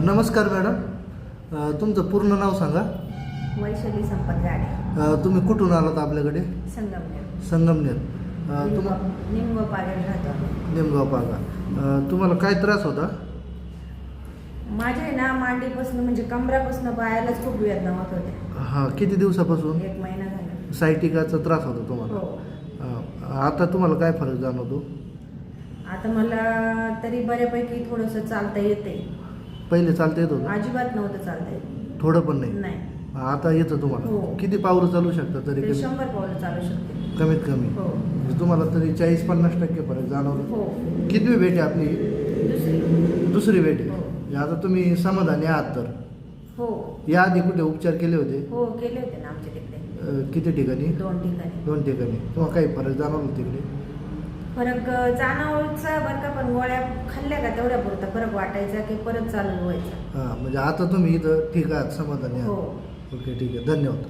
नमस्कार मॅडम, तुमचं पूर्ण नाव सांगा. वैशाली संपत गाडे. तुम्ही कुठून आलात आपल्याकडे? संगमनेर. निमगाव पागल राहतो. निमगाव पागा. तुम्हाला काय त्रास होता? माझे ना मांडीपासून म्हणजे कमरापासून पायालाच खूप वेदना होत होते. हां, किती दिवसापासून? 1 महिना झाला. सायटिकाचा त्रास होता तुम्हाला? हो. आता तुम्हाला काय फरक जाणवतो? आता मला तरी बऱ्यापैकी थोडंसं चालता येते. पहिले चालता येत होतं? अजिबात नव्हतं चालता येत. थोडं पण नाही? नाही. आता येतं तुम्हाला? हो. किती पावलं चालू शकता तरी? 100 पावलं चालू शकते. कमीत कमी? हो. म्हणजे तुम्हाला तरी 40-50% फरक जाणवतो? हो. किती भेट आहे आपली? दुसरी भेट आहे. हो. म्हणजे आता तुम्ही समाधानी आहात तर? हो. या आधी कुठे उपचार केले होते? हो, केले होते ना आमच्या तिकडे. किती ठिकाणी? 2 ठिकाणी. 2 ठिकाणी. तुम्हाला काही फरक जाणवला तिकडे? फरक जाणवायचा बरं का, पण गोळ्या खाल्ल्या का तेवढ्या पुरता फरक वाटायचा की परत चालू व्हायचा. हां, म्हणजे आता तुम्ही इथं ठीक आहात, समाधानी आहात? हो. ओके, ठीक आहे, धन्यवाद.